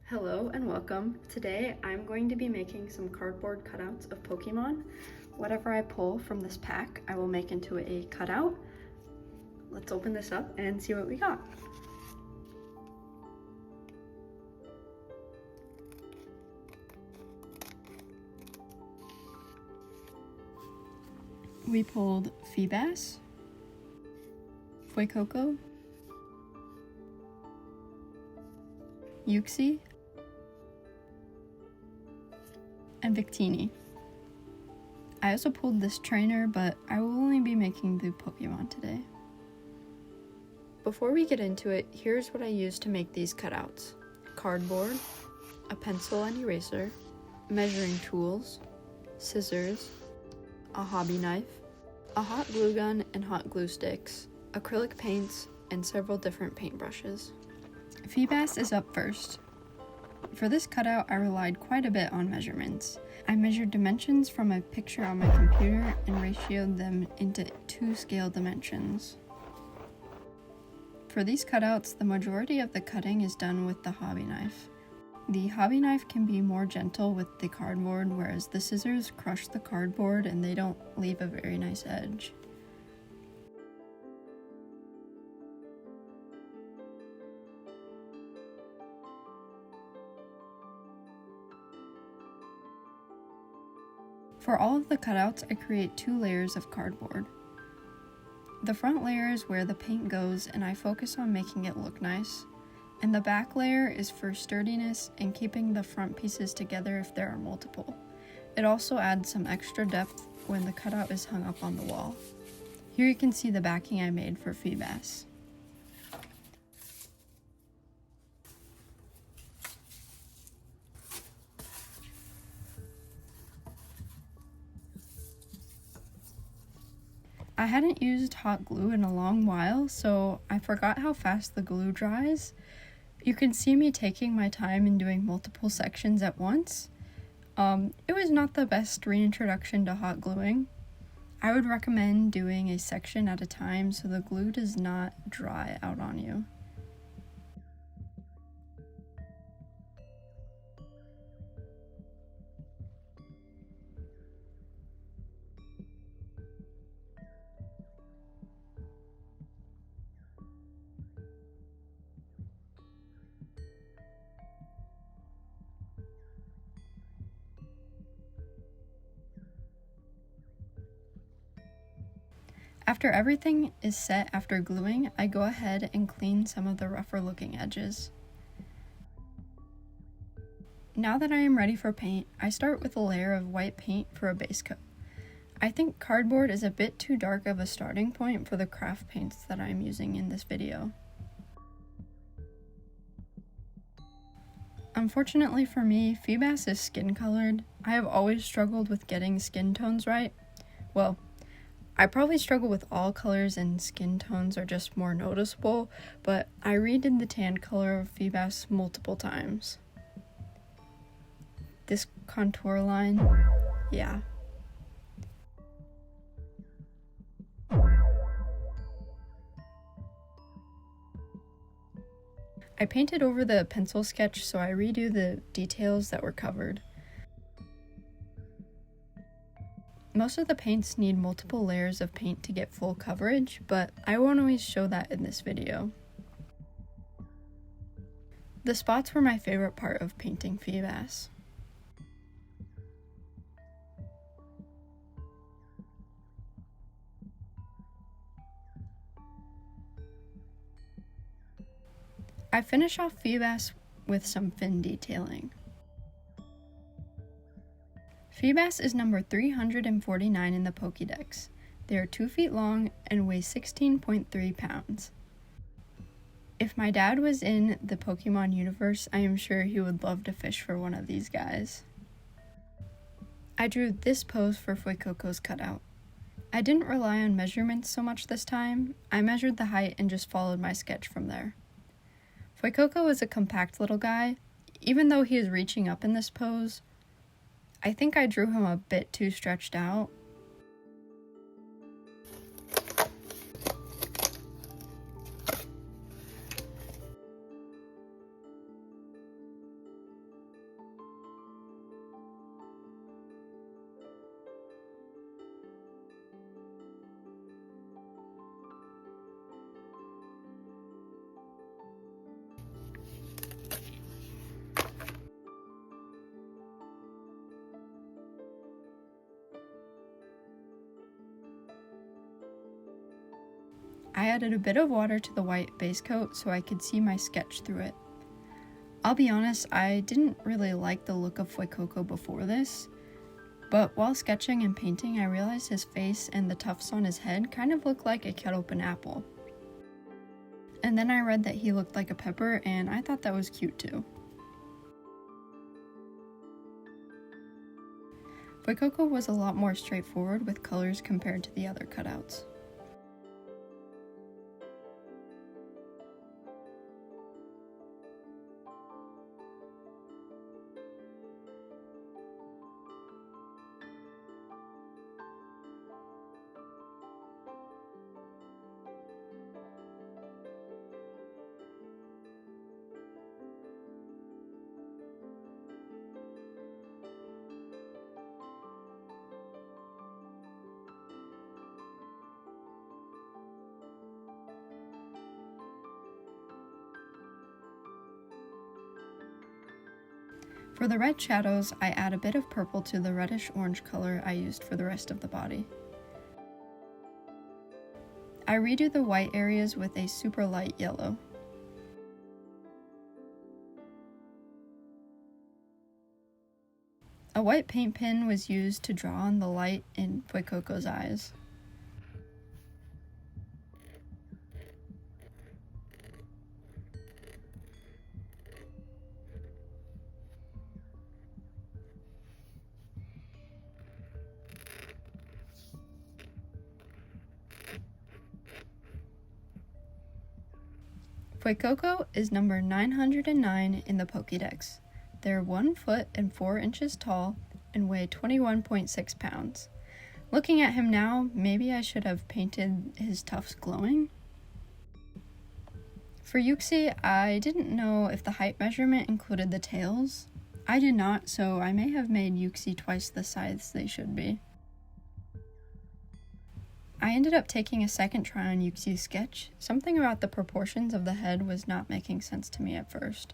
Hello and welcome. Today I'm going to be making some cardboard cutouts of Pokemon. Whatever I pull from this pack, I will make into a cutout. Let's open this up and see what we got. We pulled Feebas, Fuecoco, Uxie, and Victini. I also pulled this trainer, but I will only be making the Pokemon today. Before we get into it, here's what I used to make these cutouts. Cardboard, a pencil and eraser, measuring tools, scissors, a hobby knife, a hot glue gun and hot glue sticks, acrylic paints, and several different paintbrushes. Feebas is up first. For this cutout, I relied quite a bit on measurements. I measured dimensions from a picture on my computer and ratioed them into 2 scale dimensions. For these cutouts, the majority of the cutting is done with the hobby knife. The hobby knife can be more gentle with the cardboard, whereas the scissors crush the cardboard and they don't leave a very nice edge. For all of the cutouts, I create 2 layers of cardboard. The front layer is where the paint goes and I focus on making it look nice. And the back layer is for sturdiness and keeping the front pieces together if there are multiple. It also adds some extra depth when the cutout is hung up on the wall. Here you can see the backing I made for Feebas. I hadn't used hot glue in a long while, so I forgot how fast the glue dries. You can see me taking my time and doing multiple sections at once. It was not the best reintroduction to hot gluing. I would recommend doing a section at a time so the glue does not dry out on you. After everything is set after gluing, I go ahead and clean some of the rougher looking edges. Now that I am ready for paint, I start with a layer of white paint for a base coat. I think cardboard is a bit too dark of a starting point for the craft paints that I am using in this video. Unfortunately for me, Feebas is skin colored. I have always struggled with getting skin tones right. Well, I probably struggle with all colors and skin tones are just more noticeable, but I redid the tan color of Feebas multiple times. This contour line, yeah. I painted over the pencil sketch, so I redo the details that were covered. Most of the paints need multiple layers of paint to get full coverage, but I won't always show that in this video. The spots were my favorite part of painting Feebas. I finish off Feebas with some fin detailing. Feebas is number 349 in the Pokédex. They are 2 feet long and weigh 16.3 pounds. If my dad was in the Pokemon universe, I am sure he would love to fish for one of these guys. I drew this pose for Fuecoco's cutout. I didn't rely on measurements so much this time. I measured the height and just followed my sketch from there. Fuecoco is a compact little guy. Even though he is reaching up in this pose, I think I drew him a bit too stretched out. added a bit of water to the white base coat so I could see my sketch through it. I'll be honest, I didn't really like the look of Fuecoco before this, but while sketching and painting I realized his face and the tufts on his head kind of looked like a cut open apple. And then I read that he looked like a pepper, and I thought that was cute too. Fuecoco was a lot more straightforward with colors compared to the other cutouts. For the red shadows, I add a bit of purple to the reddish-orange color I used for the rest of the body. I redo the white areas with a super light yellow. A white paint pen was used to draw on the light in Fuecoco's eyes. Fuecoco is number 909 in the Pokédex. They're 1 foot and 4 inches tall and weigh 21.6 pounds. Looking at him now, maybe I should have painted his tufts glowing. For Uxie, I didn't know if the height measurement included the tails. I did not, so I may have made Uxie twice the size they should be. I ended up taking a second try on Uxie's sketch. Something about the proportions of the head was not making sense to me at first.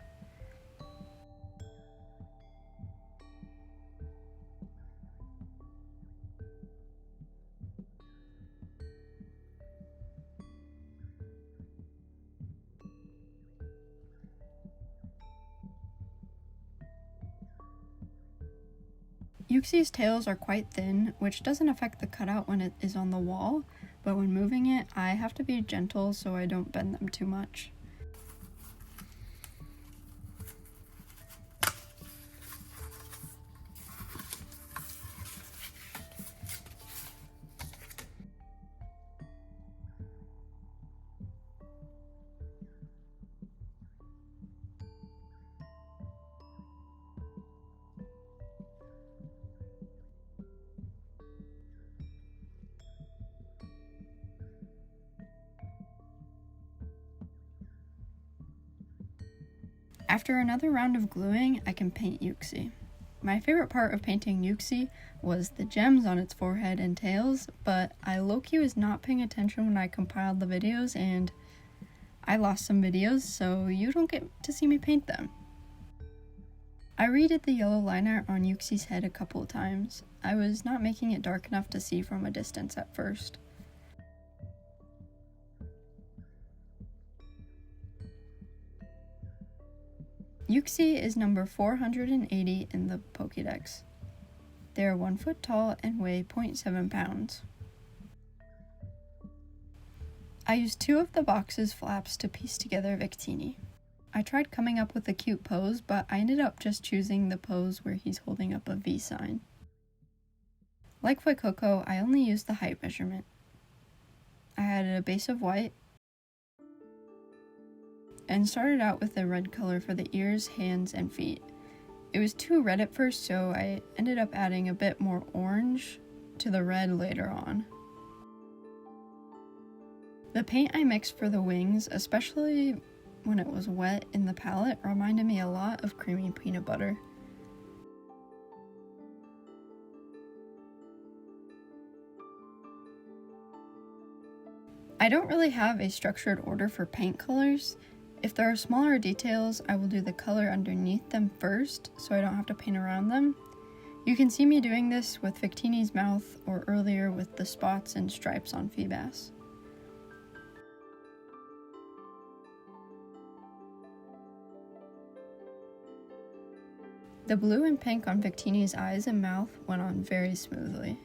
Uxie's tails are quite thin, which doesn't affect the cutout when it is on the wall, but when moving it, I have to be gentle so I don't bend them too much. After another round of gluing, I can paint Uxie. My favorite part of painting Uxie was the gems on its forehead and tails, but I low-key was not paying attention when I compiled the videos, and I lost some videos, so you don't get to see me paint them. I redid the yellow liner on Uxie's head a couple of times. I was not making it dark enough to see from a distance at first. Uxie is number 480 in the Pokédex. They are 1 foot tall and weigh 0.7 pounds. I used 2 of the box's flaps to piece together Victini. I tried coming up with a cute pose, but I ended up just choosing the pose where he's holding up a V sign. Like Fuecoco, I only used the height measurement. I added a base of white, and started out with a red color for the ears, hands, and feet. It was too red at first, so I ended up adding a bit more orange to the red later on. The paint I mixed for the wings, especially when it was wet in the palette, reminded me a lot of creamy peanut butter. I don't really have a structured order for paint colors. If there are smaller details, I will do the color underneath them first, so I don't have to paint around them. You can see me doing this with Victini's mouth, or earlier with the spots and stripes on Feebas. The blue and pink on Victini's eyes and mouth went on very smoothly.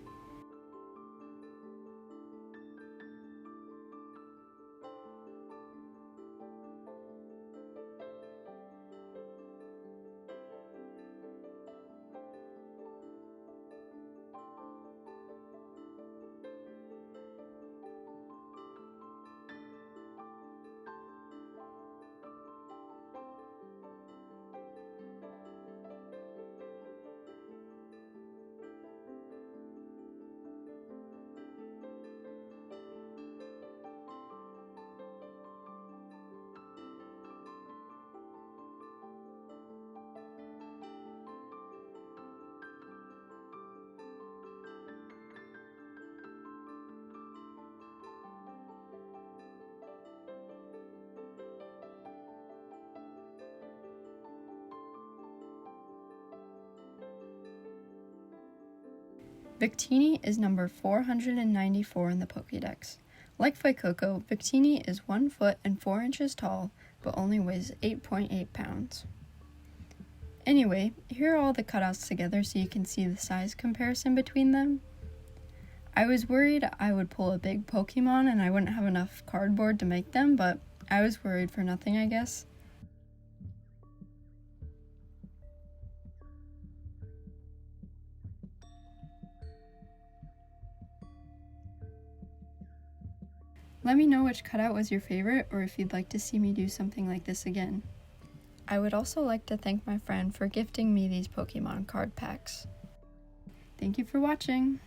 Victini is number 494 in the Pokédex. Like Fuecoco, Victini is 1 foot and 4 inches tall, but only weighs 8.8 pounds. Anyway, here are all the cutouts together so you can see the size comparison between them. I was worried I would pull a big Pokemon and I wouldn't have enough cardboard to make them, but I was worried for nothing, I guess. Let me know which cutout was your favorite or if you'd like to see me do something like this again. I would also like to thank my friend for gifting me these Pokemon card packs. Thank you for watching!